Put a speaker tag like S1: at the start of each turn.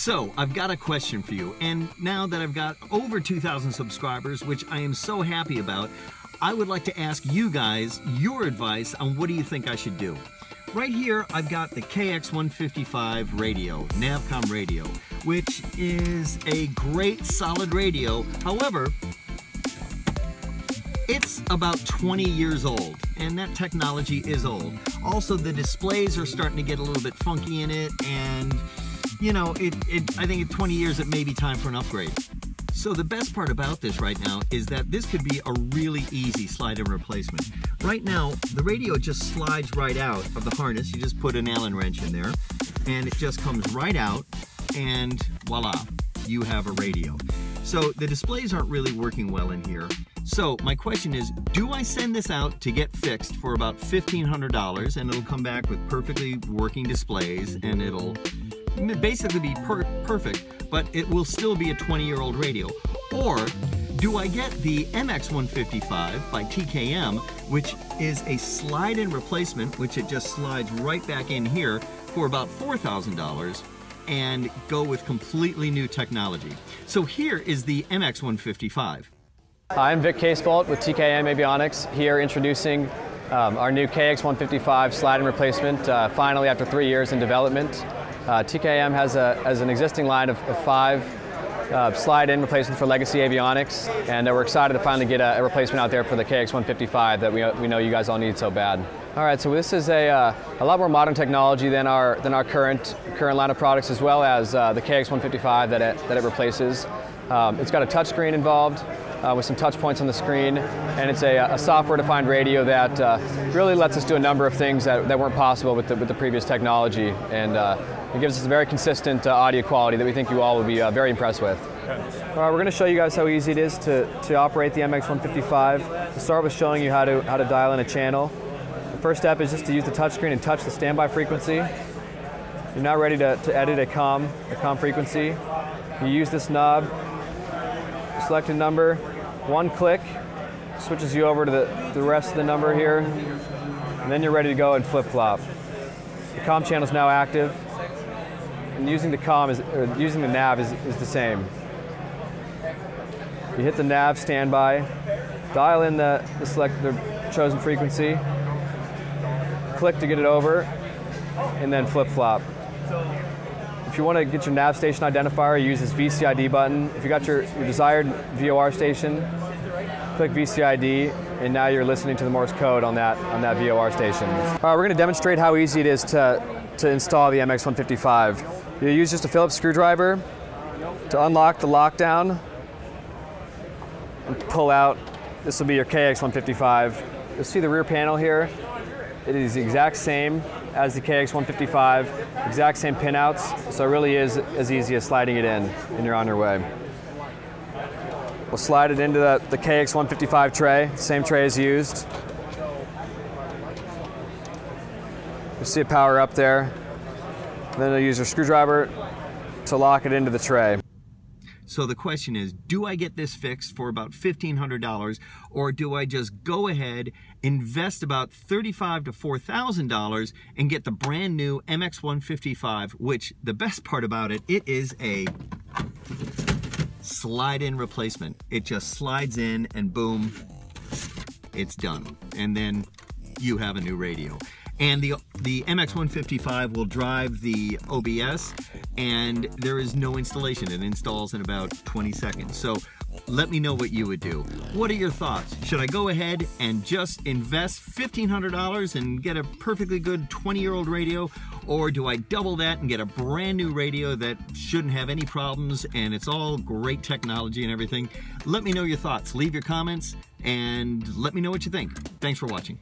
S1: So, I've got a question for you, and now that I've got over 2,000 subscribers, which I am so happy about, I would like to ask you guys your advice on what do you think I should do. Right here, I've got the KX155 radio, Navcom radio, which is a great solid radio. However, it's about 20 years old, and that technology is old. Also, the displays are starting to get a little bit funky in it, and you know, I think in 20 years it may be time for an upgrade. So the best part about this right now is that this could be a really easy slide-in replacement. Right now, the radio just slides right out of the harness. You just put an Allen wrench in there, and it just comes right out, and voila, you have a radio. So the displays aren't really working well in here. So my question is, do I send this out to get fixed for about $1,500, and it'll come back with perfectly working displays, and it'll basically be perfect, but it will still be a 20-year-old radio? Or do I get the MX155 by TKM, which is a slide-in replacement, which it just slides right back in here for about $4,000, and go with completely new technology? So here is the MX155.
S2: Hi, I'm Vic Casebolt with TKM Avionics, here introducing our new KX155 slide-in replacement, finally after 3 years in development. TKM has an existing line of 5 slide-in replacements for legacy avionics, and we're excited to finally get a replacement out there for the KX155 that we know you guys all need so bad. All right, so this is a lot more modern technology than our current line of products, as well as the KX155 that it replaces. It's got a touch screen involved with some touch points on the screen, and it's a software-defined radio that really lets us do a number of things that weren't possible with the previous technology, and it gives us a very consistent audio quality that we think you all will be very impressed with. Okay. All right, we're going to show you guys how easy it is to operate the MX155. To start with showing you how to dial in a channel. The first step is just to use the touchscreen and touch the standby frequency. You're now ready to edit a COMM frequency. You use this knob, select a number, one click switches you over to the rest of the number here, and then you're ready to go and flip-flop. The COMM channel is now active, and using the using the nav is the same. You hit the nav standby, dial in the chosen frequency, click to get it over, and then flip-flop. If you want to get your nav station identifier, you use this VCID button. If you got your desired VOR station, click VCID, and now you're listening to the Morse code on that VOR station. All right, we're going to demonstrate how easy it is to install the MX155. You use just a Phillips screwdriver to unlock the lockdown and pull out. This will be your KX155. You'll see the rear panel here. It is the exact same as the KX155, exact same pinouts, so it really is as easy as sliding it in, and you're on your way. We'll slide it into the KX155 tray, same tray as used. You'll see it power up there. Then you'll use your screwdriver to lock it into the tray.
S1: So the question is, do I get this fixed for about $1,500, or do I just go ahead, invest about $3,500 to $4,000 and get the brand new MX155, which the best part about it, it is a slide-in replacement. It just slides in and boom, it's done. And then you have a new radio. And the MX155 will drive the OBS, and there is no installation. It installs in about 20 seconds. So let me know what you would do. What are your thoughts? Should I go ahead and just invest $1,500 and get a perfectly good 20-year-old radio? Or do I double that and get a brand new radio that shouldn't have any problems and it's all great technology and everything? Let me know your thoughts. Leave your comments and let me know what you think. Thanks for watching.